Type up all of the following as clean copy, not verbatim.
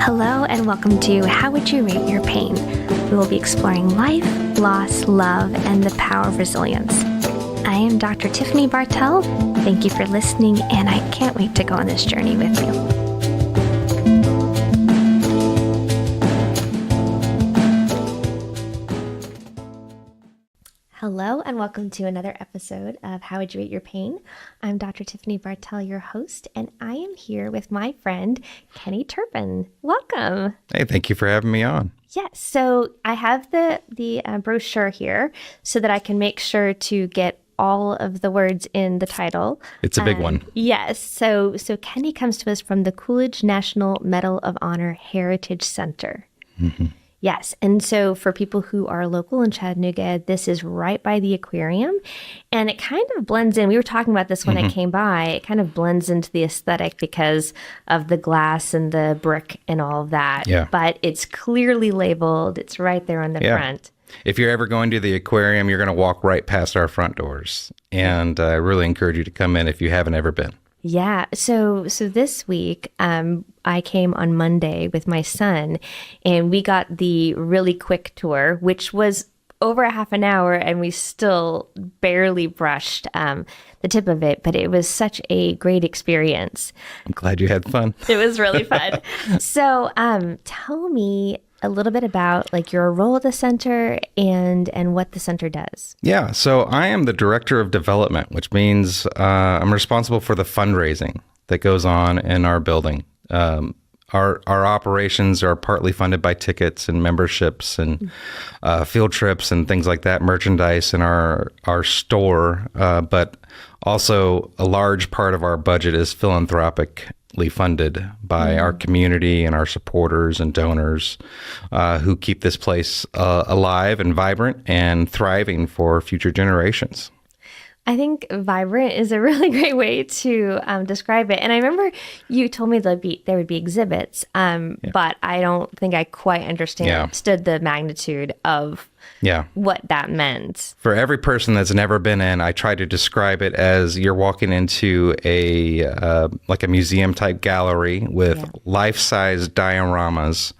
Hello and welcome to How Would You Rate Your Pain? We will be exploring life, loss, love, and the power of resilience. I am Dr. Tiffany Bartell. Thank you for listening, and I can't wait to go on this journey with you. Hello and welcome to another episode of How Would You Rate Your Pain? I'm Dr. Tiffany Bartell, your host, and I am here with my friend, Kenny Turpen. Welcome. Hey, thank you for having me on. Yes, so I have the brochure here so that I can make sure to get all of the words in the title. It's a big one. Yes, so Kenny comes to us from the Coolidge National Medal of Honor Heritage Center. Mm-hmm. Yes. And so for people who are local in Chattanooga, this is right by the aquarium. And it kind of blends in. We were talking about this when I came by. It kind of blends into the aesthetic because of the glass and the brick and all of that. Yeah. But it's clearly labeled. It's right there on the front. If you're ever going to the aquarium, you're going to walk right past our front doors. And I really encourage you to come in if you haven't ever been. Yeah. So this week, I came on Monday with my son, and we got the really quick tour, which was over a half an hour, and we still barely brushed the tip of it, but it was such a great experience. I'm glad you had fun. It was really fun. So tell me a little bit about like your role at the center and what the center does. Yeah, so I am the director of development, which means I'm responsible for the fundraising that goes on in our building. Our operations are partly funded by tickets and memberships and field trips and things like that, merchandise in our store, but also a large part of our budget is philanthropically funded by our community and our supporters and donors who keep this place alive and vibrant and thriving for future generations. I think vibrant is a really great way to describe it. And I remember you told me there would be exhibits, but I don't think I quite understood the magnitude of what that meant. For every person that's never been in, I try to describe it as you're walking into a museum type gallery with life-size dioramas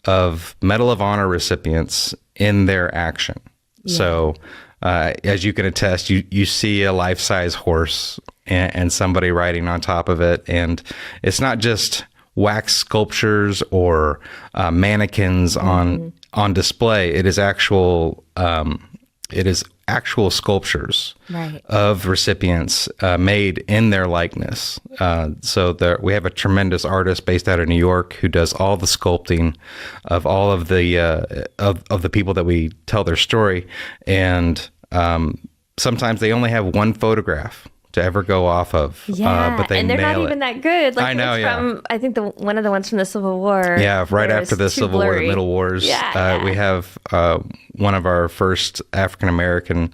of Medal of Honor recipients in their action. Yeah. So as you can attest, you see a life-size horse and somebody riding on top of it. And it's not just wax sculptures or mannequins on display. It is actual sculptures of recipients made in their likeness. So we have a tremendous artist based out of New York who does all the sculpting of all of the of the people that we tell their story. And sometimes they only have one photograph to ever go off of. But and they're not even that good. Like I know, from, I think one of the ones from the Civil War. Yeah, right after the Civil War, the Middle Wars. We have one of our first African-American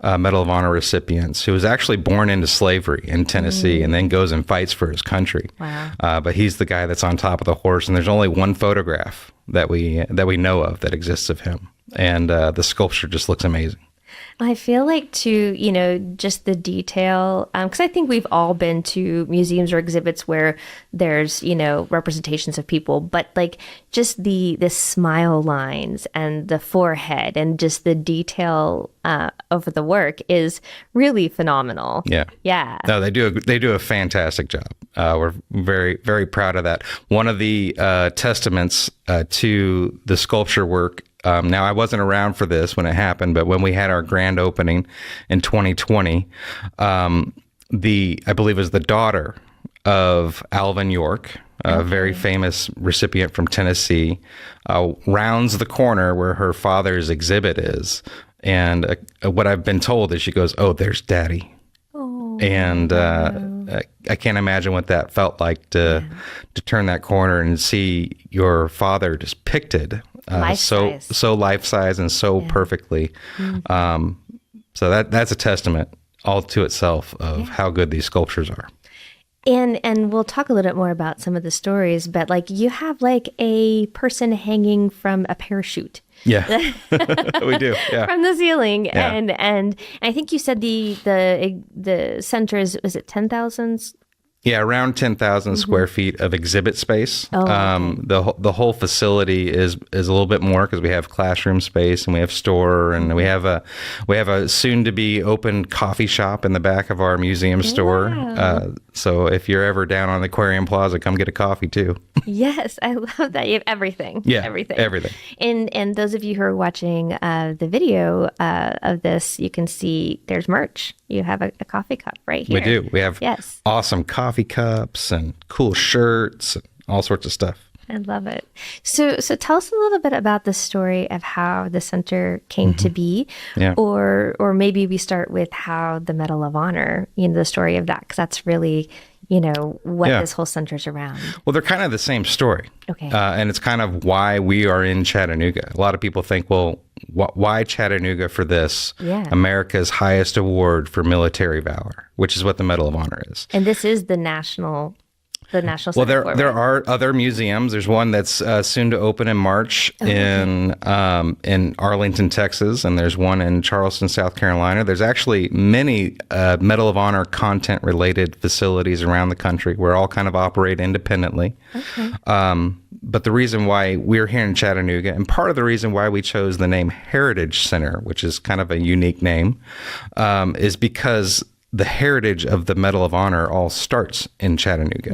Medal of Honor recipients who was actually born into slavery in Tennessee and then goes and fights for his country. Wow. But he's the guy that's on top of the horse, and there's only one photograph that we know of that exists of him. And the sculpture just looks amazing. I feel like too, just the detail, because I think we've all been to museums or exhibits where there's, representations of people, but like just the smile lines and the forehead and just the detail of the work is really phenomenal. Yeah. No, they do a fantastic job. We're very, very proud of that. One of the testaments to the sculpture work. Now, I wasn't around for this when it happened, but when we had our grand opening in 2020, I believe it was the daughter of Alvin York, a very famous recipient from Tennessee, rounds the corner where her father's exhibit is. And what I've been told is she goes, "Oh, there's Daddy." Oh, and I can't imagine what that felt like to turn that corner and see your father depicted so life-size and so perfectly. So that's a testament all to itself of how good these sculptures are. And we'll talk a little bit more about some of the stories, but like you have like a person hanging from a parachute. Yeah, we do. Yeah, from the ceiling, and I think you said the center was it 10,000 Yeah, around 10,000 square feet of exhibit space. Oh, okay. The whole facility is a little bit more because we have classroom space and we have store and we have a soon to be open coffee shop in the back of our museum store. Wow. So if you're ever down on the Aquarium Plaza, come get a coffee too. Yes, I love that. You have everything. Yeah, Everything. everything. And those of you who are watching the video of this, you can see there's merch. You have a coffee cup right here. We do. We have Yes. awesome coffee cups and cool shirts and all sorts of stuff. I love it. So tell us a little bit about the story of how the center came to be, Yeah. or maybe we start with how the Medal of Honor, the story of that, because that's really, what Yeah. this whole center's around. Well, they're kind of the same story. Okay. And it's kind of why we are in Chattanooga. A lot of people think, well, why Chattanooga for this? Yeah. America's highest award for military valor, which is what the Medal of Honor is. And this is the national Well, center for there it. are other museums. There's one that's soon to open in March in Arlington, Texas, and there's one in Charleston, South Carolina. There's actually many Medal of Honor content-related facilities around the country. We're all kind of operate independently. Okay. But the reason why we're here in Chattanooga, and part of the reason why we chose the name Heritage Center, which is kind of a unique name, is because the heritage of the Medal of Honor all starts in Chattanooga.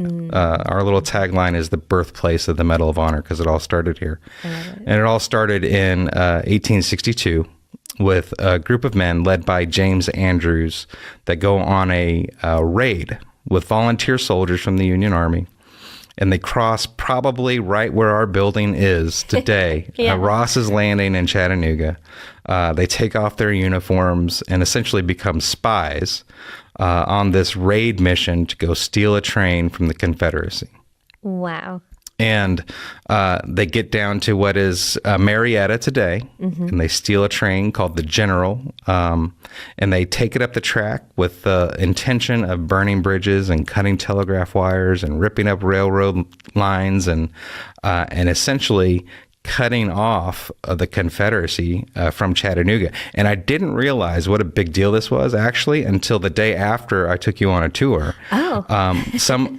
Our little tagline is the birthplace of the Medal of Honor because it all started here. And it all started in 1862 with a group of men led by James Andrews that go on a raid with volunteer soldiers from the Union Army. And they cross probably right where our building is today, Yeah. Ross's Landing in Chattanooga. They take off their uniforms and essentially become spies on this raid mission to go steal a train from the Confederacy. Wow. And they get down to what is Marietta today, and they steal a train called the General, and they take it up the track with the intention of burning bridges and cutting telegraph wires and ripping up railroad lines and essentially cutting off the Confederacy from Chattanooga. And I didn't realize what a big deal this was actually until the day after I took you on a tour. Oh.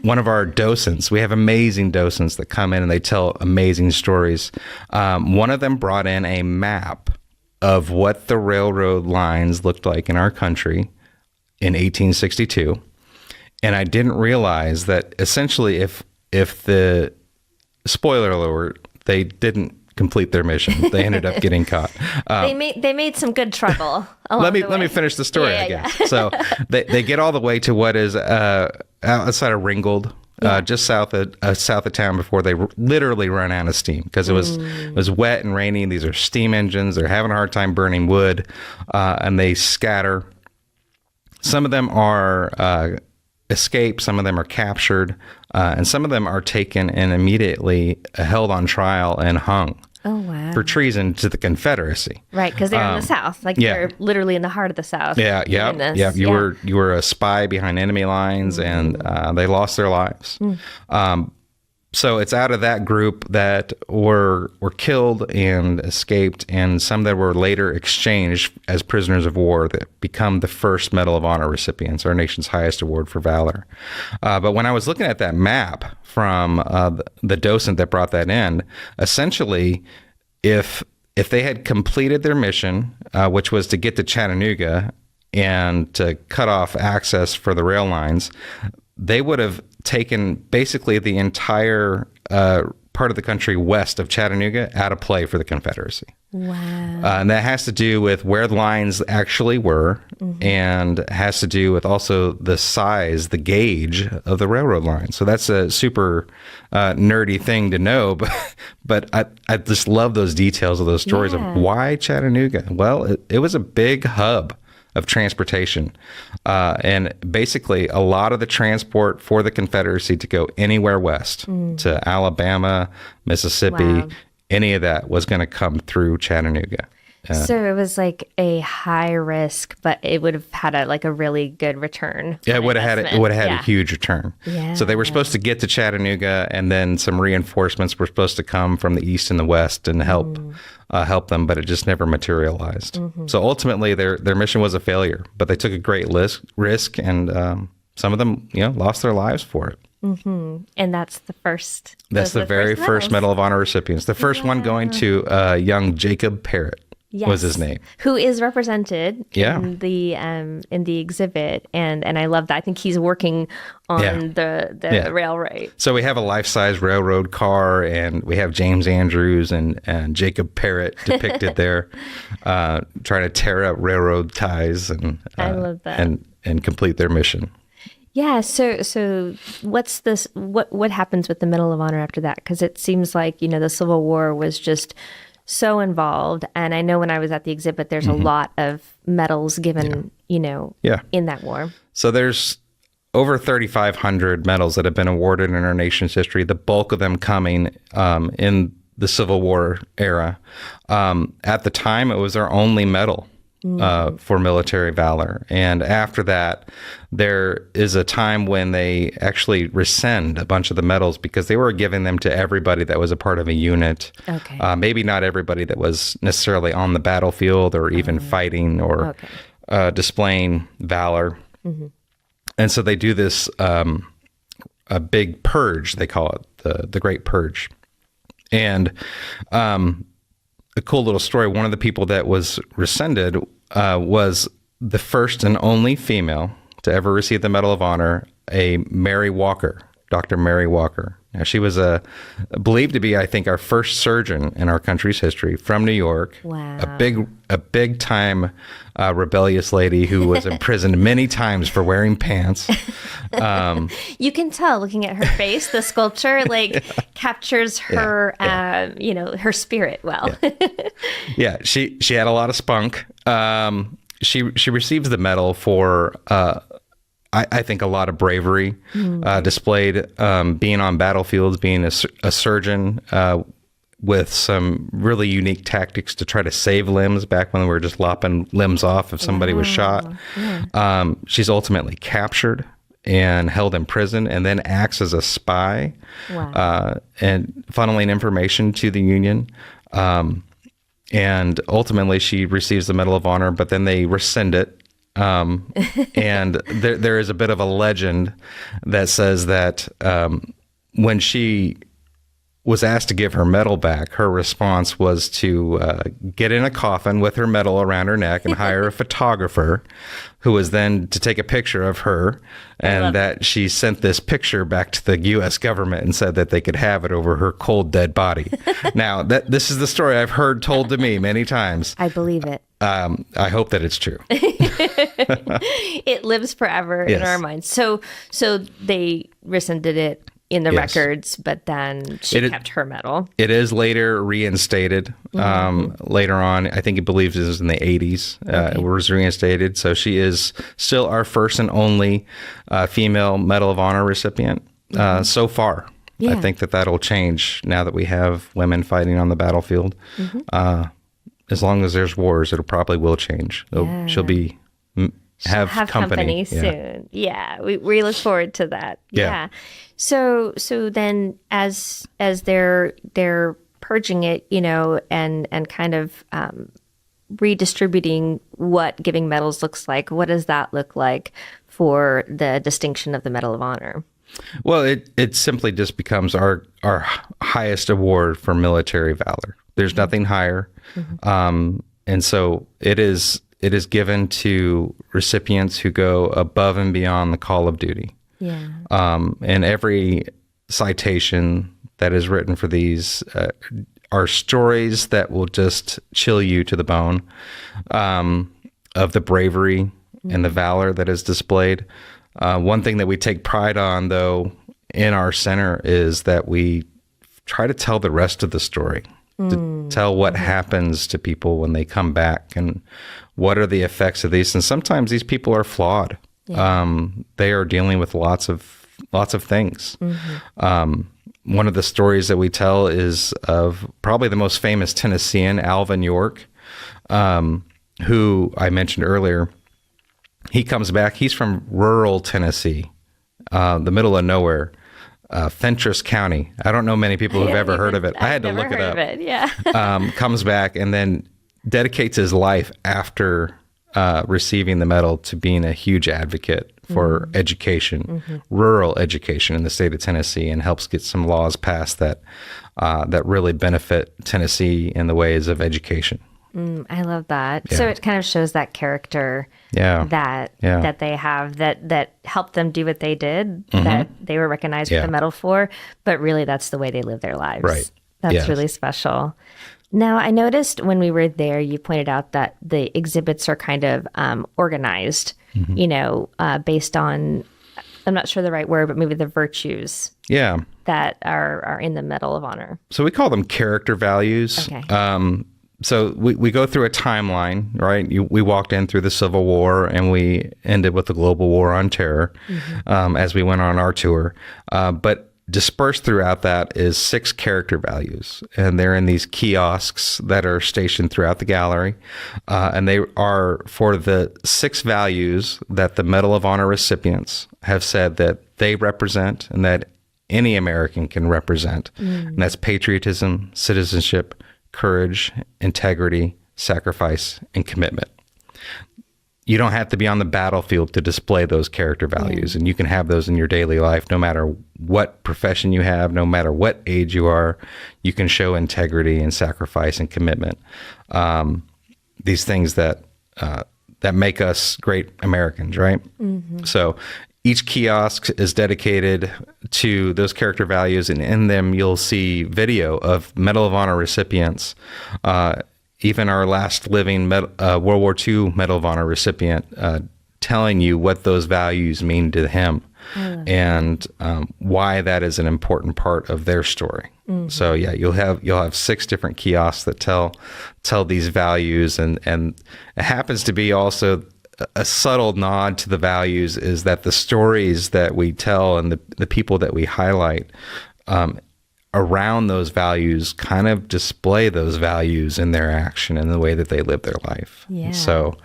One of our docents, we have amazing docents that come in and they tell amazing stories. One of them brought in a map of what the railroad lines looked like in our country in 1862. And I didn't realize that essentially if the, spoiler alert, they didn't complete their mission. They ended up getting caught. They made some good trouble. Let me finish the story, I guess. Yeah. So they get all the way to what is outside of Ringgold, just south of town before they literally run out of steam because it was wet and rainy. These are steam engines. They're having a hard time burning wood, and they scatter. Some of them are escape, some of them are captured, and some of them are taken and immediately held on trial and hung. Oh, wow. For treason to the Confederacy. Right, because they're in the South. Like, yeah. they're literally in the heart of the South. Yeah. You were a spy behind enemy lines, and they lost their lives. So it's out of that group that were killed and escaped, and some that were later exchanged as prisoners of war that become the first Medal of Honor recipients, our nation's highest award for valor. But when I was looking at that map from the docent that brought that in, essentially, if they had completed their mission, which was to get to Chattanooga and to cut off access for the rail lines, they would have taken basically the entire part of the country west of Chattanooga out of play for the Confederacy. Wow. And that has to do with where the lines actually were, and has to do with also the size, the gauge of the railroad line. So that's a super nerdy thing to know, but I just love those details of those stories of why Chattanooga. Well, it was a big hub of transportation. And basically a lot of the transport for the Confederacy to go anywhere west to Alabama, Mississippi, any of that was going to come through Chattanooga. So it was like a high risk, but it would have had a really good return. Yeah, it would have had a huge return. Yeah. So they were supposed to get to Chattanooga, and then some reinforcements were supposed to come from the east and the west and help them, but it just never materialized. So ultimately, their mission was a failure, but they took a great risk, and some of them, lost their lives for it. And that's the first. That's the very first Medal of Honor recipients. The first one going to young Jacob Parrott. Yes. Was his name, who is represented in the exhibit, and I love that. I think he's working on the railway. So we have a life-size railroad car, and we have James Andrews and Jacob Parrott depicted there, trying to tear up railroad ties and I love that and complete their mission. Yeah. So what's this? What happens with the Medal of Honor after that? Because it seems like the Civil War was just so involved. And I know when I was at the exhibit, there's a lot of medals given, in that war. So there's over 3,500 medals that have been awarded in our nation's history, the bulk of them coming in the Civil War era. At the time, it was our only medal for military valor. And after that, there is a time when they actually rescind a bunch of the medals because they were giving them to everybody that was a part of a unit. Okay. Maybe not everybody that was necessarily on the battlefield or even fighting or displaying valor. And so they do this a big purge, they call it, the Great Purge. And a cool little story. One of the people that was rescinded was the first and only female to ever receive the Medal of Honor, a Mary Walker, Dr. Mary Walker. Now, she was believed to be, I think, our first surgeon in our country's history from New York. Wow. A big time rebellious lady who was imprisoned many times for wearing pants. You can tell looking at her face, the sculpture captures her, her spirit well. Yeah, she had a lot of spunk. She receives the medal for I think a lot of bravery displayed, being on battlefields, being a surgeon with some really unique tactics to try to save limbs back when we were just lopping limbs off if somebody was shot. Yeah. She's ultimately captured and held in prison and then acts as a spy and funneling information to the Union. And ultimately she receives the Medal of Honor, but then they rescind it. And there is a bit of a legend that says that when she was asked to give her medal back, her response was to get in a coffin with her medal around her neck and hire a photographer who was then to take a picture of her, and that she sent this picture back to the U.S. government and said that they could have it over her cold, dead body. Now, this is the story I've heard told to me many times. I believe it. I hope that it's true. It lives forever in our minds. So they rescinded it in the records, but then she kept her medal. It is later reinstated. Later on, I think it believes it was in the 80s. It was reinstated. So she is still our first and only female Medal of Honor recipient so far. Yeah. I think that'll change now that we have women fighting on the battlefield. As long as there's wars, it probably will change. Yeah. She'll be have company soon. Yeah, we look forward to that. Yeah. So then as they're purging it, and kind of redistributing what giving medals looks like, what does that look like for the distinction of the Medal of Honor? Well, it simply just becomes our highest award for military valor. There's nothing higher. And so it is given to recipients who go above and beyond the call of duty. Yeah. And every citation that is written for these are stories that will just chill you to the bone, of the bravery and the valor that is displayed. One thing that we take pride on, though, in our center is that we try to tell the rest of the story, to tell what happens to people when they come back and what are the effects of these. And sometimes these people are flawed. Yeah. They are dealing with lots of things. One of the stories that we tell is of probably the most famous Tennessean, Alvin York, who I mentioned earlier. He comes back. He's from rural Tennessee, the middle of nowhere. Fentress County. I don't know many people who've ever heard of it. I had to look it up. Yeah. Comes back and then dedicates his life after receiving the medal to being a huge advocate for education, rural education in the state of Tennessee, and helps get some laws passed that really benefit Tennessee in the ways of education. I love that. Yeah. So it kind of shows that character that they have that helped them do what they did, that they were recognized with a medal for, but really that's the way they live their lives. Right. That's really special. Now, I noticed when we were there, you pointed out that the exhibits are kind of organized, based on, I'm not sure the right word, but maybe the virtues that are in the Medal of Honor. So we call them character values. Okay. So we go through a timeline, right? We walked in through the Civil War and we ended with the global war on terror as we went on our tour. But dispersed throughout that is 6 character values, and they're in these kiosks that are stationed throughout the gallery. And they are for the 6 values that the Medal of Honor recipients have said that they represent and that any American can represent. And that's patriotism, citizenship, courage, integrity, sacrifice, and commitment. You don't have to be on the battlefield to display those character values, and you can have those in your daily life no matter what profession you have, no matter what age you are. You can show integrity and sacrifice and commitment. These things that make us great Americans, right? So each kiosk is dedicated to those character values, and in them you'll see video of Medal of Honor recipients. Even our last living World War II Medal of Honor recipient telling you what those values mean to him and why that is an important part of their story. So yeah, you'll have 6 different kiosks that tell these values, and it happens to be also a subtle nod to the values is that the stories that we tell and the people that we highlight around those values kind of display those values in their action and the way that they live their life. Yeah. So,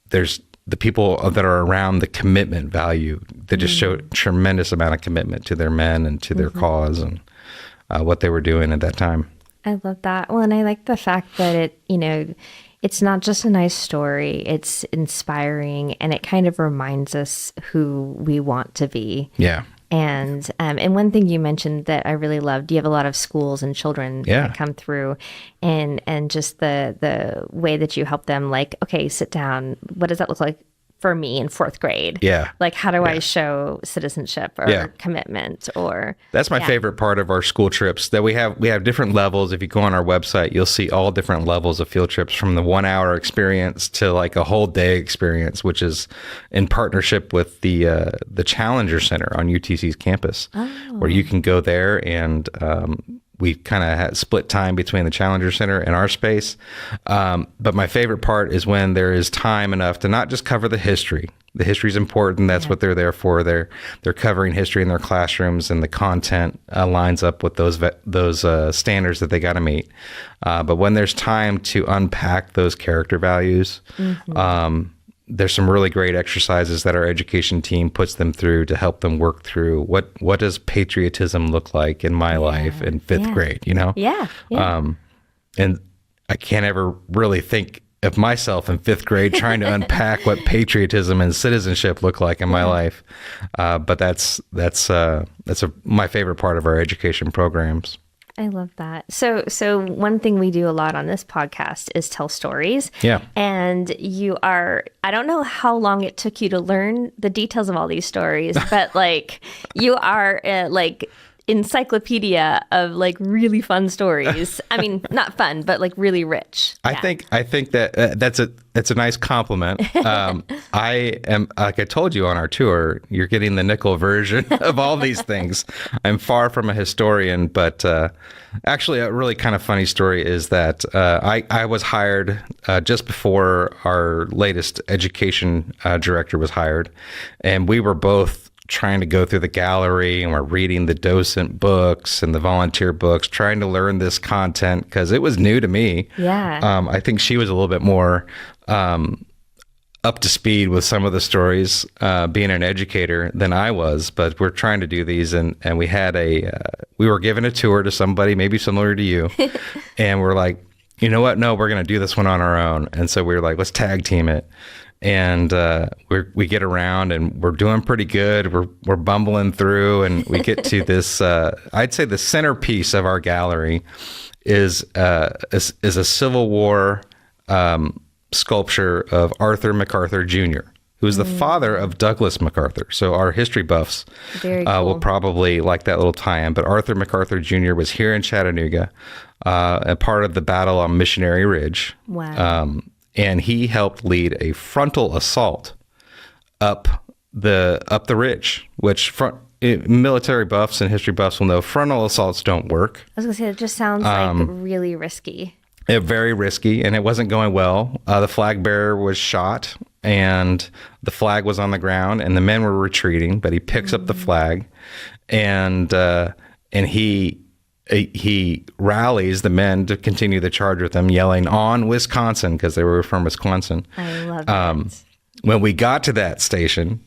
there's the people that are around the commitment value that just show a tremendous amount of commitment to their men and to their cause and what they were doing at that time. I love that. Well, and I like the fact that it's not just a nice story, it's inspiring, and it kind of reminds us who we want to be. Yeah. And one thing you mentioned that I really loved, you have a lot of schools and children that come through, and just the way that you help them, like, okay, sit down. What does that look like for me in 4th grade? Yeah. Like, how do I show citizenship or commitment? Or that's my favorite part of our school trips, that we have different levels. If you go on our website, you'll see all different levels of field trips, from the 1-hour experience to like a whole day experience, which is in partnership with the Challenger Center on UTC's campus, where you can go there and we kind of split time between the Challenger Center and our space. But my favorite part is when there is time enough to not just cover the history. The history is important. That's what they're there for. They're covering history in their classrooms, and the content lines up with those standards that they got to meet. But when there's time to unpack those character values, there's some really great exercises that our education team puts them through to help them work through what does patriotism look like in my life in 5th grade, Yeah. And I can't ever really think of myself in 5th grade trying to unpack what patriotism and citizenship look like in my life. But that's my favorite part of our education programs. I love that. So one thing we do a lot on this podcast is tell stories. Yeah. And I don't know how long it took you to learn the details of all these stories, but like you are like encyclopedia of like really fun stories. I mean, not fun, but like really rich. I think that that's a nice compliment. I am, like I told you on our tour, you're getting the nickel version of all these things. I'm far from a historian, but actually a really kind of funny story is that I was hired just before our latest education director was hired, and we were both trying to go through the gallery, and we're reading the docent books and the volunteer books, trying to learn this content because it was new to me. Yeah. I think she was a little bit more up to speed with some of the stories, being an educator, than I was. But we're trying to do these, and we had we were given a tour to somebody maybe similar to you, and we're like, you know what? No, we're going to do this one on our own. And so we were like, let's tag team it. and we get around and we're doing pretty good. We're bumbling through, and we get to this. I'd say the centerpiece of our gallery is a Civil War sculpture of Arthur MacArthur Jr., who is the father of Douglas MacArthur. So our history buffs will probably like that little tie-in. But Arthur MacArthur Jr. was here in Chattanooga, a part of the battle on Missionary Ridge. Wow. And he helped lead a frontal assault up the ridge, which military buffs and history buffs will know frontal assaults don't work. I was going to say, it just sounds like really risky. Very risky, and it wasn't going well. The flag bearer was shot, and the flag was on the ground, and the men were retreating, but he picks up the flag, and he rallies the men to continue the charge with him, yelling, "On Wisconsin," because they were from Wisconsin. I love that. When we got to that station,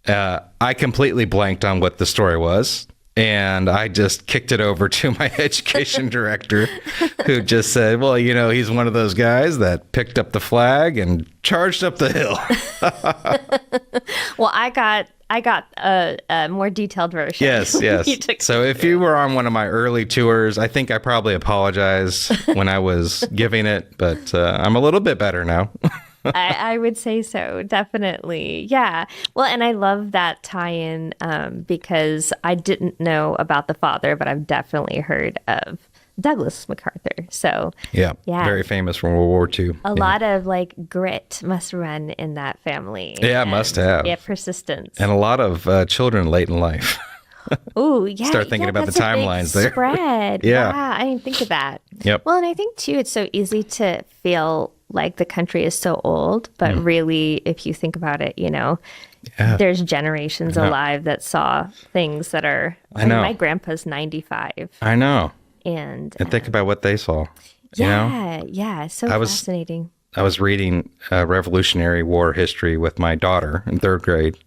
I completely blanked on what the story was. And I just kicked it over to my education director, who just said, well, he's one of those guys that picked up the flag and charged up the hill. Well, I got a more detailed version. Yes. So if you were on one of my early tours, I think I probably apologized when I was giving it, but I'm a little bit better now. I would say so, definitely. Yeah. Well, and I love that tie-in because I didn't know about the father, but I've definitely heard of Douglas MacArthur. So yeah. Very famous from World War II. A lot of grit must run in that family. Yeah, must have. Yeah, persistence. And a lot of children late in life. Oh, yeah. Start thinking about the timelines there. Spread. Yeah. I didn't think of that. Yep. Well, and I think too, it's so easy to feel like the country is so old, but really, if you think about it, there's generations alive that saw things that are. I know. My grandpa's 95. I know. And think about what they saw. Yeah. So fascinating. I was reading Revolutionary War history with my daughter in third grade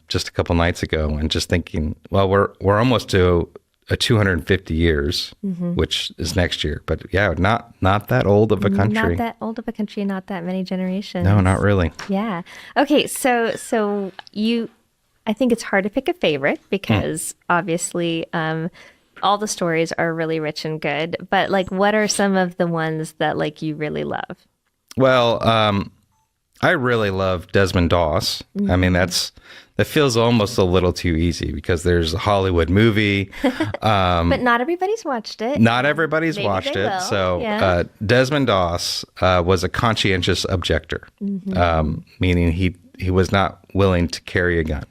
just a couple nights ago, and just thinking, well, we're almost to 250 years, which is next year. But yeah, not that old of a country. Not that old of a country, not that many generations. No, not really. Yeah. Okay, so I think it's hard to pick a favorite because obviously all the stories are really rich and good. But what are some of the ones that you really love? Well, I really love Desmond Doss. I mean, that feels almost a little too easy because there's a Hollywood movie. But not everybody's watched it. Not everybody's watched it. Will. So yeah. Desmond Doss was a conscientious objector, meaning he was not willing to carry a gun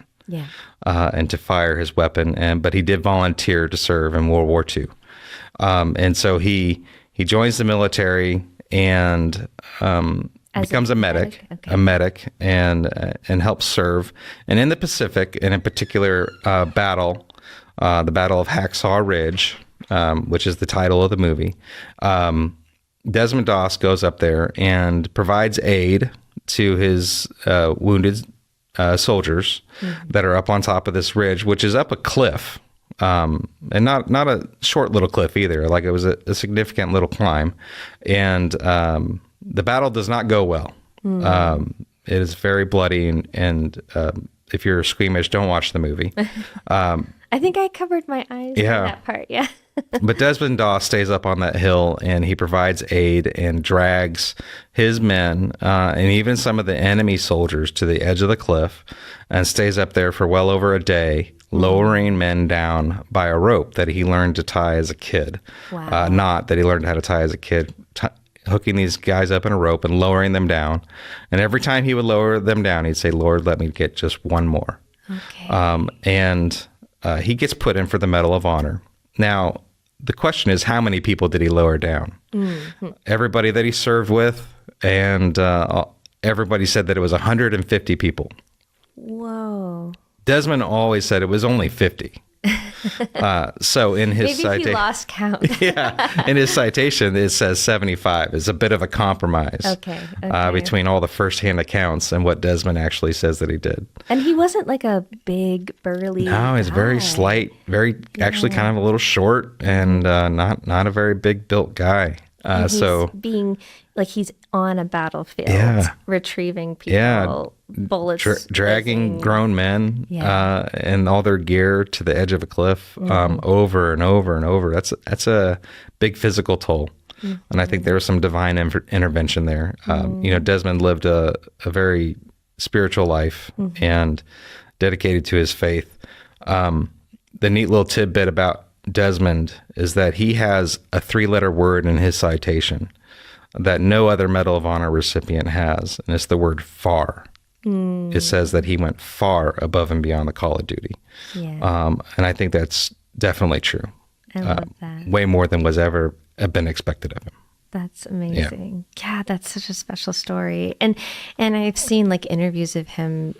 and to fire his weapon. But he did volunteer to serve in World War II. And so he joins the military and becomes a medic, and helps serve. And in the Pacific, and in particular battle, the Battle of Hacksaw Ridge, which is the title of the movie, Desmond Doss goes up there and provides aid to his wounded soldiers that are up on top of this ridge, which is up a cliff. And not a short little cliff either. It was a significant little climb. And the battle does not go well. It is very bloody, and if you're squeamish, don't watch the movie. I think I covered my eyes in that part, yeah. But Desmond Doss stays up on that hill, and he provides aid and drags his men and even some of the enemy soldiers to the edge of the cliff and stays up there for well over a day, lowering men down by a rope that he learned to tie as a kid. Wow. Not that he learned how to tie as a kid, hooking these guys up in a rope and lowering them down. And every time he would lower them down, he'd say, "Lord, let me get just one more." Okay. And he gets put in for the Medal of Honor. Now, the question is, how many people did he lower down? Everybody that he served with, and everybody said that it was 150 people. Whoa. Desmond always said it was only 50. So in his citation, maybe he lost count. In his citation, it says 75. It's a bit of a compromise between all the firsthand accounts and what Desmond actually says that he did. And he wasn't a big, burly No, he's guy. Very slight, actually kind of a little short, and not a very big built guy. And So being like he's on a battlefield, Yeah. retrieving people, Yeah. bullets, dragging whizzing. grown men Yeah. and all their gear to the edge of a cliff over and over and over. That's a big physical toll. And I think there was some divine intervention there. Desmond lived a very spiritual life and dedicated to his faith. The neat little tidbit about Desmond is that he has a 3-letter word in his citation that no other Medal of Honor recipient has, and it's the word far. It says that he went far above and beyond the call of duty. Yeah. And I think that's definitely true. I love that. Way more than was ever been expected of him. That's amazing. Yeah, that's such a special story. And I've seen like interviews of him,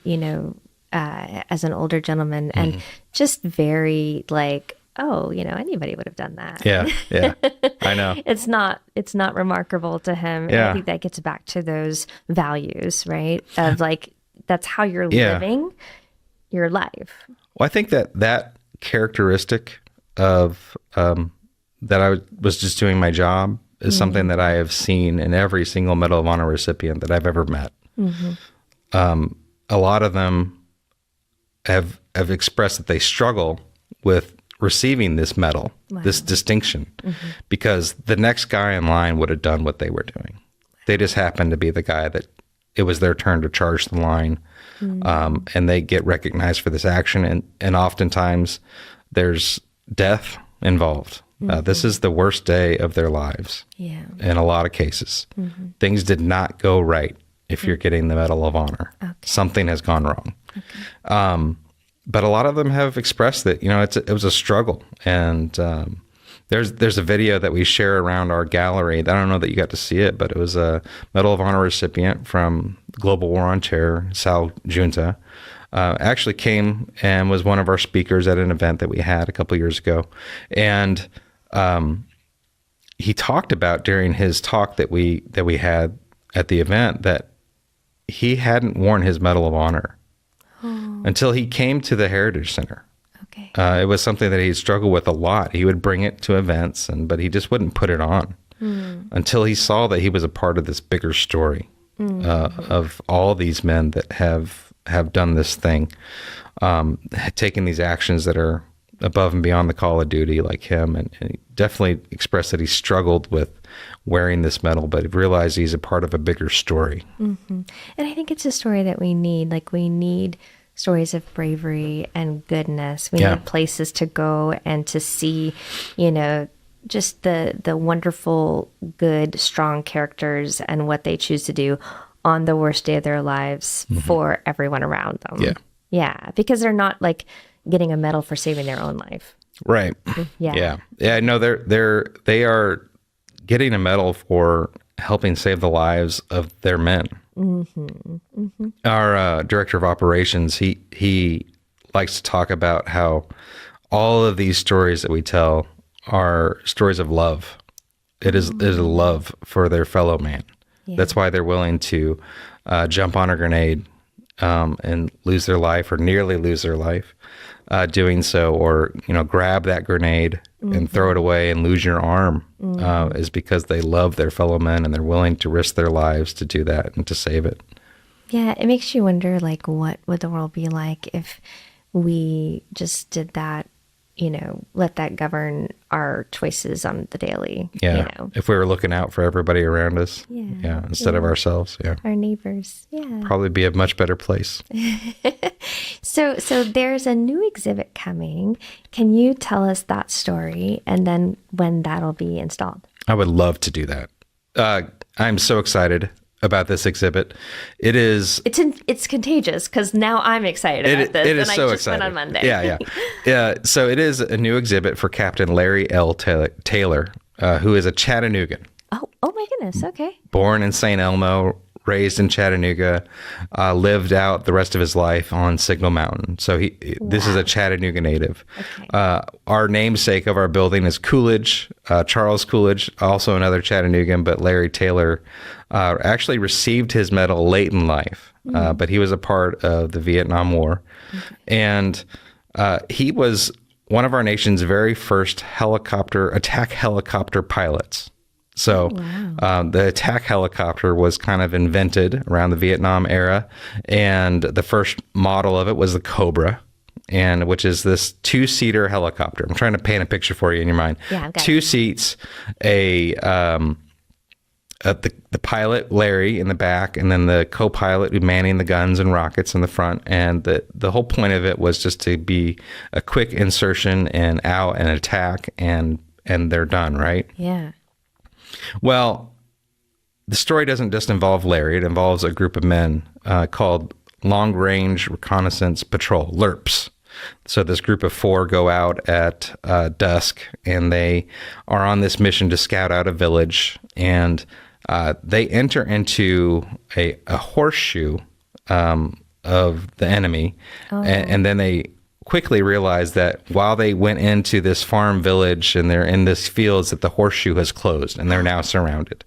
as an older gentleman, and just very like, oh, anybody would have done that. Yeah, I know. It's not remarkable to him. And I think that gets back to those values, right? Of like, that's how you're living your life. Well, I think that characteristic of that I was just doing my job is something that I have seen in every single Medal of Honor recipient that I've ever met. A lot of them have expressed that they struggle with receiving this medal, this distinction, because the next guy in line would have done what they were doing. They just happened to be the guy that it was their turn to charge the line, and they get recognized for this action. And oftentimes there's death involved. This is the worst day of their lives. Yeah. In a lot of cases. Things did not go right if you're getting the Medal of Honor. Okay. Something has gone wrong. But a lot of them have expressed that, it was a struggle. And there's a video that we share around our gallery. I don't know that you got to see it, but it was a Medal of Honor recipient from Global War on Terror, Sal Junta. Actually came and was one of our speakers at an event that we had a couple years ago. And he talked about during his talk that we had at the event that he hadn't worn his Medal of Honor until he came to the Heritage Center. Okay. It was something that he struggled with a lot. He would bring it to events, but he just wouldn't put it on until he saw that he was a part of this bigger story of all these men that have done this thing, taken these actions that are above and beyond the call of duty like him. And he definitely expressed that he struggled with wearing this medal, but he realized he's a part of a bigger story. And I think it's a story that we need. Like, we need stories of bravery and goodness. We need places to go and to see, just the wonderful, good, strong characters and what they choose to do on the worst day of their lives for everyone around them. Yeah. Yeah. Because they're not like getting a medal for saving their own life. Right. Yeah. No, they are getting a medal for helping save the lives of their men. Our director of operations, he likes to talk about how all of these stories that we tell are stories of love. It is a love for their fellow man. Yeah. That's why they're willing to jump on a grenade and lose their life or nearly lose their life doing so, or grab that grenade and throw it away and lose your arm is because they love their fellow men and they're willing to risk their lives to do that and to save it. Yeah, it makes you wonder, like, what would the world be like if we just did that, let that govern our choices on the daily. Yeah, if we were looking out for everybody around us, instead of ourselves, our neighbors, probably be a much better place. So there's a new exhibit coming. Can you tell us that story and then when that'll be installed? I would love to do that. I'm so excited about this exhibit. It's contagious because now I'm excited about this. It is so I just exciting. went on Monday. Yeah. So it is a new exhibit for Captain Larry L. Taylor, who is a Chattanoogan. Oh my goodness. Okay. Born in St. Elmo, raised in Chattanooga, lived out the rest of his life on Signal Mountain. So this is a Chattanooga native. Okay. Our namesake of our building is Coolidge, Charles Coolidge, also another Chattanoogan, but Larry Taylor actually received his medal late in life, but he was a part of the Vietnam War. Okay. And he was one of our nation's very first attack helicopter pilots. So wow. the attack helicopter was kind of invented around the Vietnam era, and the first model of it was the Cobra, and which is this 2-seater helicopter. I'm trying to paint a picture for you in your mind. Yeah, I've got 2 it. seats, the pilot Larry in the back, and then the co-pilot manning the guns and rockets in the front. And the whole point of it was just to be a quick insertion and out and attack, and they're done, right? Yeah. Well, the story doesn't just involve Larry. It involves a group of men called Long Range Reconnaissance Patrol, LRRPs. So this group of 4 go out at dusk, and they are on this mission to scout out a village. And they enter into a horseshoe of the enemy. And then they quickly realize that while they went into this farm village and they're in this fields, that the horseshoe has closed and they're now surrounded.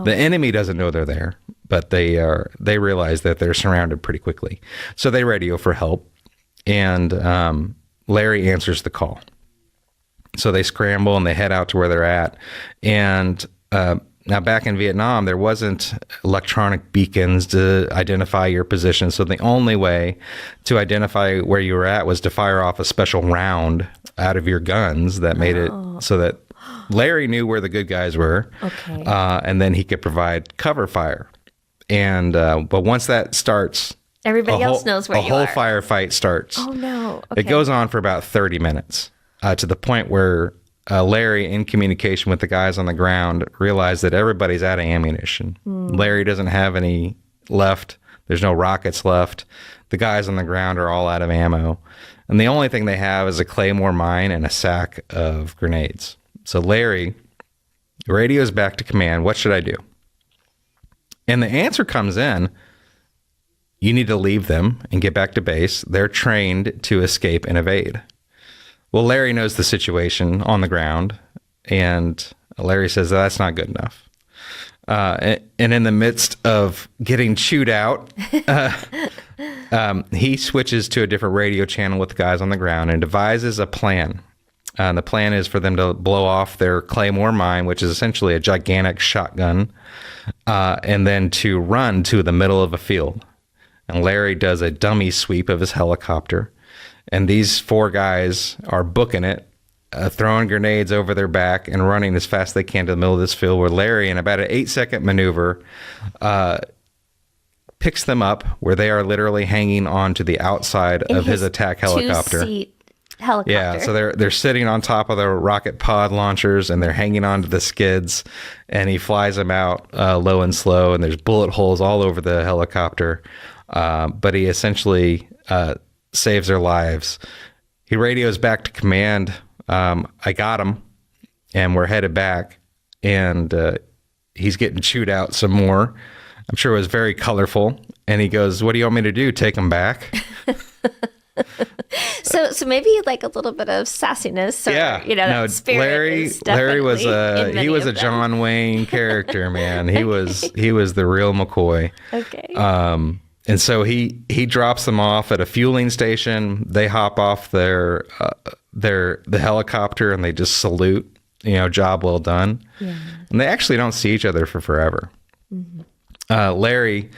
The enemy doesn't know they're there, but they realize that they're surrounded pretty quickly. So they radio for help, and Larry answers the call. So they scramble and they head out to where they're at. And now, back in Vietnam, there wasn't electronic beacons to identify your position. So the only way to identify where you were at was to fire off a special round out of your guns that made it so that Larry knew where the good guys were. Okay. And then he could provide cover fire. And but once that starts, Everybody else knows where you are. A are. whole firefight starts. Oh, no. Okay. It goes on for about 30 minutes to the point where Larry, in communication with the guys on the ground, realized that everybody's out of ammunition. Larry doesn't have any left. There's no rockets left. The guys on the ground are all out of ammo. And the only thing they have is a claymore mine and a sack of grenades. So Larry radios back to command, what should I do? And the answer comes in, you need to leave them and get back to base. They're trained to escape and evade. Well, Larry knows the situation on the ground, and Larry says that's not good enough. And in the midst of getting chewed out, he switches to a different radio channel with the guys on the ground and devises a plan. The plan is for them to blow off their claymore mine, which is essentially a gigantic shotgun, and then to run to the middle of a field. And Larry does a dummy sweep of his helicopter. And these 4 guys are booking it, throwing grenades over their back and running as fast as they can to the middle of this field, where Larry, in about an 8-second maneuver, picks them up where they are literally hanging on to the outside of his attack helicopter. 2-seat helicopter. Yeah, so they're sitting on top of the rocket pod launchers, and they're hanging onto the skids, and he flies them out low and slow, and there's bullet holes all over the helicopter. But he essentially saves their lives. He radios back to command. I got him, and we're headed back, and he's getting chewed out some more. I'm sure it was very colorful. And he goes, what do you want me to do? Take him back? So maybe like a little bit of sassiness, or, that spirit Larry was he was a John Wayne character, man. He was the real McCoy. Okay. And so he drops them off at a fueling station. They hop off the helicopter and they just salute, job well done. Yeah. And they actually don't see each other for forever. Mm-hmm. Larry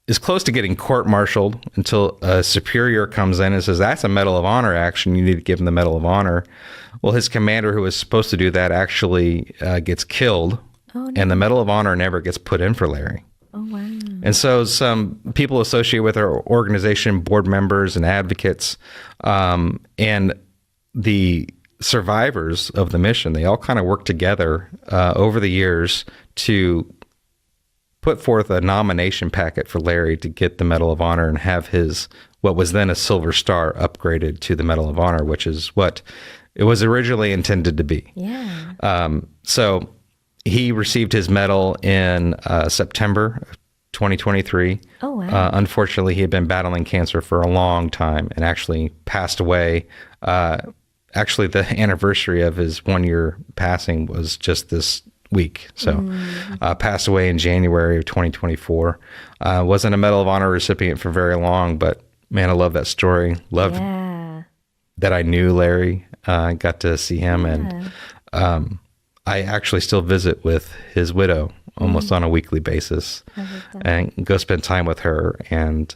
is close to getting court-martialed until a superior comes in and says, that's a Medal of Honor action. You need to give him the Medal of Honor. Well, his commander, who was supposed to do that, actually gets killed. Oh, no. And the Medal of Honor never gets put in for Larry. Oh, wow. And so some people associated with our organization, board members and advocates, and the survivors of the mission, they all kind of worked together over the years to put forth a nomination packet for Larry to get the Medal of Honor and have his, what was then a Silver Star, upgraded to the Medal of Honor, which is what it was originally intended to be. Yeah. So he received his medal in September of 2023. Oh, wow. Unfortunately, he had been battling cancer for a long time and actually passed away. Actually, the anniversary of his 1-year passing was just this week. So passed away in January of 2024. Wasn't a Medal of Honor recipient for very long, but man, I love that story. Loved that I knew Larry. Got to see him, and I actually still visit with his widow almost on a weekly basis and go spend time with her. And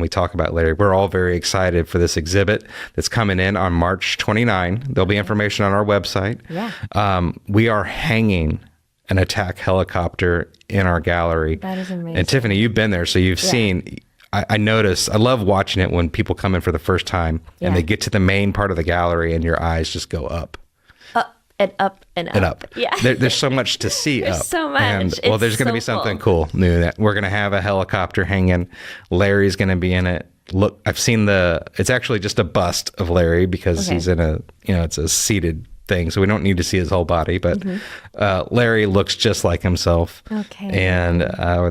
we talk about Larry. We're all very excited for this exhibit that's coming in on March 29. There'll be information on our website. Yeah. We are hanging an attack helicopter in our gallery. That is amazing. And Tiffany, you've been there, so you've seen. I notice. I love watching it when people come in for the first time and they get to the main part of the gallery and your eyes just go up. And up and up. And up. Yeah. There's so much to see There's up. so much. And, It's there's going to so be something cool new. That we're going to have a helicopter hanging. Larry's going to be in it. Look, I've seen it's actually just a bust of Larry because he's in it's a seated thing. So we don't need to see his whole body. But Larry looks just like himself. Okay. And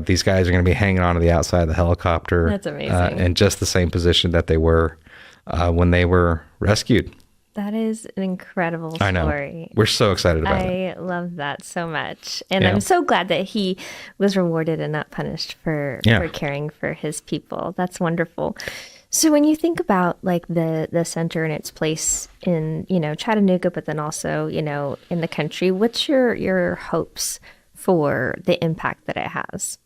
these guys are going to be hanging onto the outside of the helicopter. That's amazing. In just the same position that they were when they were rescued. That is an incredible story. I know. We're so excited about it. I love that so much. And I'm so glad that he was rewarded and not punished for caring for his people. That's wonderful. So when you think about like the center and its place in, Chattanooga, but then also, in the country, what's your hopes for the impact that it has?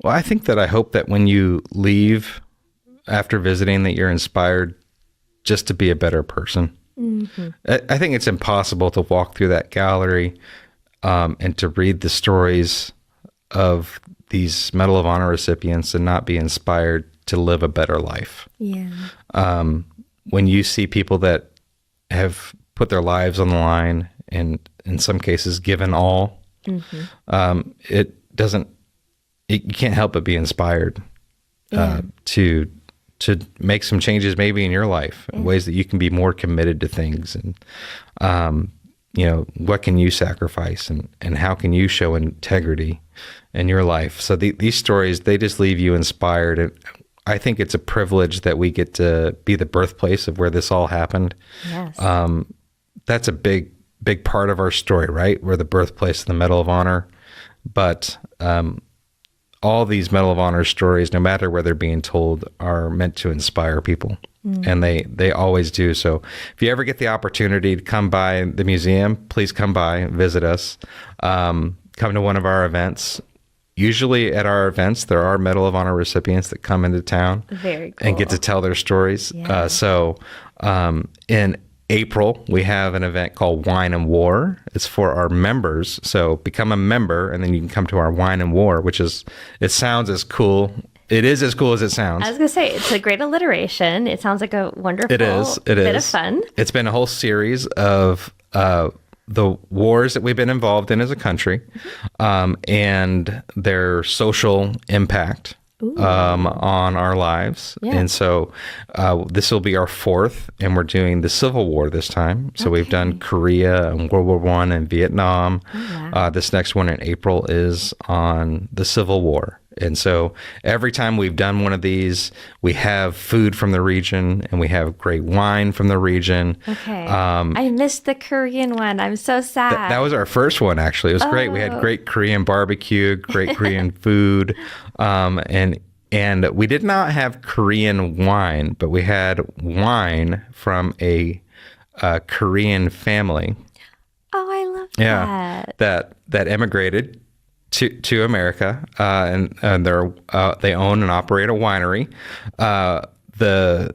Well, I think that I hope that when you leave after visiting that you're inspired just to be a better person. Mm-hmm. I think it's impossible to walk through that gallery and to read the stories of these Medal of Honor recipients and not be inspired to live a better life. Yeah. When you see people that have put their lives on the line and in some cases given all, you can't help but be inspired to make some changes maybe in your life in ways that you can be more committed to things. And, what can you sacrifice and how can you show integrity in your life? So these stories, they just leave you inspired. And I think it's a privilege that we get to be the birthplace of where this all happened. Yes. That's a big part of our story, right? We're the birthplace of the Medal of Honor. But, all these Medal of Honor stories, no matter where they're being told, are meant to inspire people. And they always do. So if you ever get the opportunity to come by the museum, please come by, visit us, come to one of our events. Usually at our events, there are Medal of Honor recipients that come into town and get to tell their stories. Yeah. In April, we have an event called Wine and War. It's for our members. So become a member, and then you can come to our Wine and War, it sounds as cool. It is as cool as it sounds. I was going to say, it's a great alliteration. It sounds like a wonderful bit of fun. It's been a whole series of the wars that we've been involved in as a country and their social impact. On our lives. Yeah. And so this will be our fourth, and we're doing the Civil War this time. So we've done Korea and World War I and Vietnam. Oh, wow. This next one in April is on the Civil War. And so every time we've done one of these, we have food from the region and we have great wine from the region. Okay. I missed the Korean one. I'm so sad. That was our first one, actually. It was great. We had great Korean barbecue, great Korean food. And we did not have Korean wine, but we had wine from a Korean family. Oh, I love that. Yeah, that immigrated to America, and they own and operate a winery. The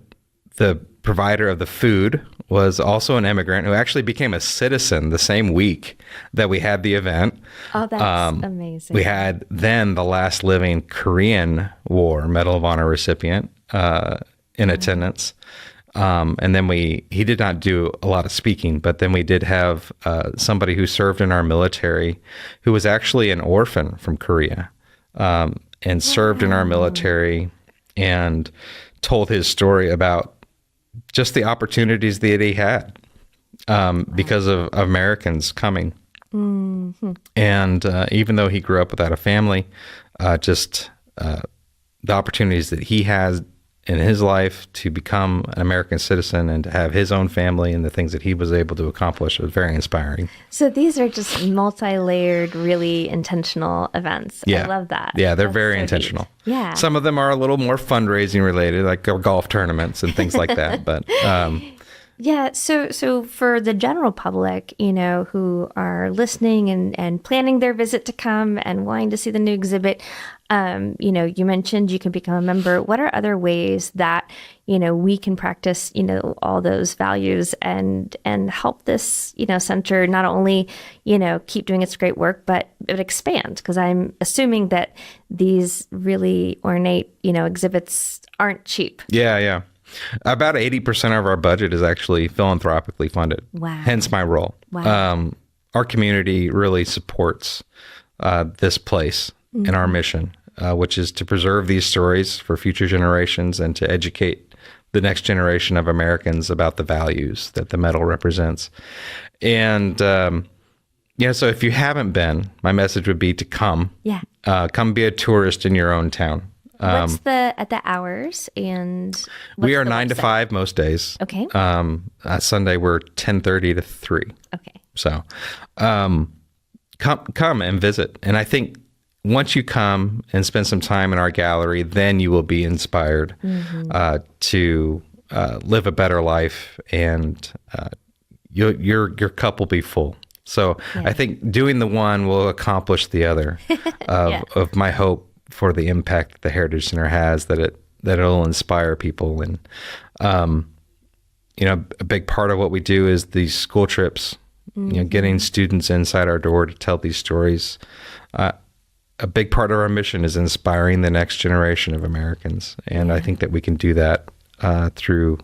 provider of the food was also an immigrant who actually became a citizen the same week that we had the event. Oh, that's amazing. We had then the last living Korean War Medal of Honor recipient in attendance. And then he did not do a lot of speaking, but then we did have somebody who served in our military who was actually an orphan from Korea and served in our military and told his story about just the opportunities that he had because of Americans coming. Mm-hmm. And even though he grew up without a family, just the opportunities that he has in his life to become an American citizen and to have his own family and the things that he was able to accomplish was very inspiring. So these are just multi-layered, really intentional events. Yeah. I love that. Yeah, they're very intentional. Deep. Yeah. Some of them are a little more fundraising related, like golf tournaments and things like that. But Yeah, so for the general public, who are listening and planning their visit to come and wanting to see the new exhibit, you mentioned you can become a member. What are other ways that, we can practice, all those values and help this, center not only, keep doing its great work, but expand? Because I'm assuming that these really ornate, exhibits aren't cheap. Yeah. About 80% of our budget is actually philanthropically funded. Wow. Hence my role. Wow. Our community really supports this place and our mission, which is to preserve these stories for future generations and to educate the next generation of Americans about the values that the medal represents. And, so if you haven't been, my message would be to come. Yeah. Come be a tourist in your own town. What's the hours and we are 9 to 5 most days. Okay. Sunday we're 10:30 to 3. Okay. So, come and visit. And I think once you come and spend some time in our gallery, then you will be inspired to live a better life, and your cup will be full. So I think doing the one will accomplish the other of my hope for the impact the Heritage Center has, that it'll inspire people. And, a big part of what we do is these school trips, getting students inside our door to tell these stories. A big part of our mission is inspiring the next generation of Americans. And I think that we can do that through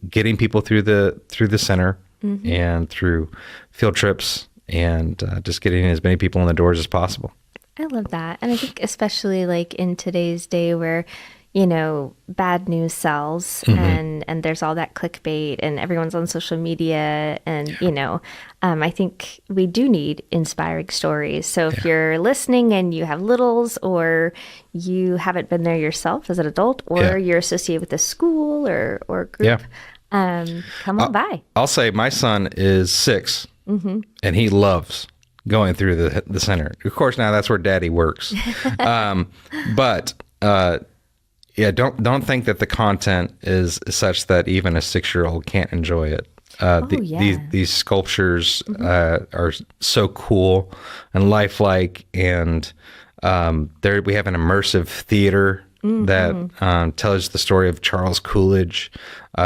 getting people through the center and through field trips and just getting as many people in the doors as possible. I love that. And I think especially like in today's day where, bad news sells and there's all that clickbait and everyone's on social media and, I think we do need inspiring stories. So if you're listening and you have littles or you haven't been there yourself as an adult or you're associated with a school or group, come on by. I'll say my son is 6 and he loves going through the center. Of course, now that's where Daddy works. But don't think that the content is such that even a 6-year-old can't enjoy it. These sculptures are so cool and lifelike, and we have an immersive theater that tells the story of Charles Coolidge.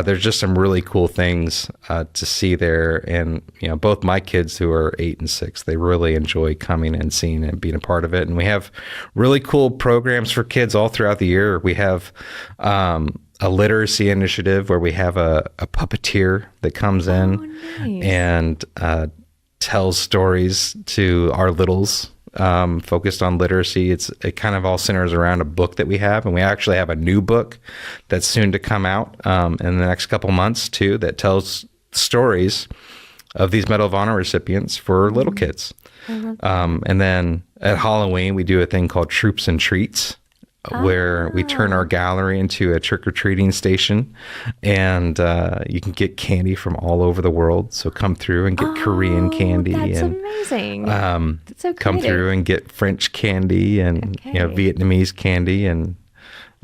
There's just some really cool things to see there. And, both my kids who are 8 and 6, they really enjoy coming and seeing and being a part of it. And we have really cool programs for kids all throughout the year. We have a literacy initiative where we have a puppeteer that comes in and tells stories to our littles. Focused on literacy. It kind of all centers around a book that we have, and we actually have a new book that's soon to come out in the next couple months too, that tells stories of these Medal of Honor recipients for little kids. And then at Halloween we do a thing called Troops and Treats, where we turn our gallery into a trick-or-treating station, and you can get candy from all over the world. So come through and get Korean candy. That's and amazing. That's so come through and get French candy and Vietnamese candy, and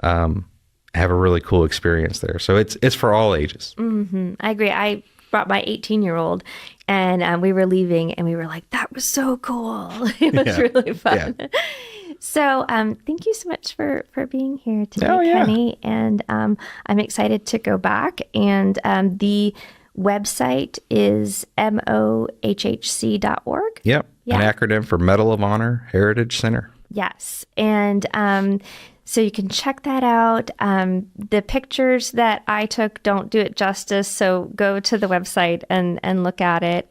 have a really cool experience there. So it's for all ages. I agree. I brought my 18-year-old, and we were leaving, and we were like, that was so cool. It was really fun. Yeah. So thank you so much for being here today, Kenny. And I'm excited to go back. And the website is mohhc.org. Yep. An acronym for Medal of Honor Heritage Center. Yes. And so you can check that out. The pictures that I took don't do it justice. So go to the website and look at it.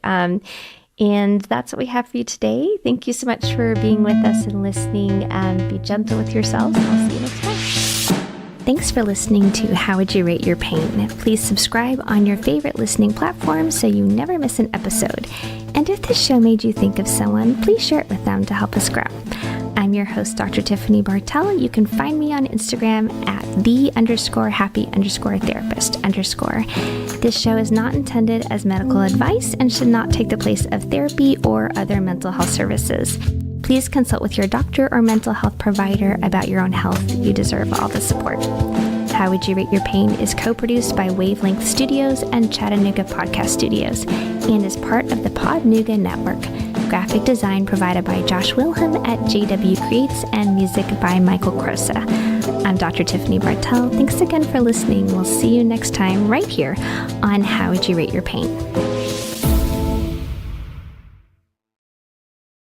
And that's what we have for you today. Thank you so much for being with us and listening. Be gentle with yourselves, and I'll see you next time. Thanks for listening to How Would You Rate Your Paint? Please subscribe on your favorite listening platform so you never miss an episode. And if this show made you think of someone, please share it with them to help us grow. I'm your host, Dr. Tiffany Bartell. You can find me on Instagram at the_happy_therapist_. This show is not intended as medical advice and should not take the place of therapy or other mental health services. Please consult with your doctor or mental health provider about your own health. You deserve all the support. How Would You Rate Your Pain is co-produced by Wavelength Studios and Chattanooga Podcast Studios and is part of the Podnuga Network. Graphic design provided by Josh Wilhelm at JW Creates and music by Michael Crosa. I'm Dr. Tiffany Bartell. Thanks again for listening. We'll see you next time right here on How Would You Rate Your Pain?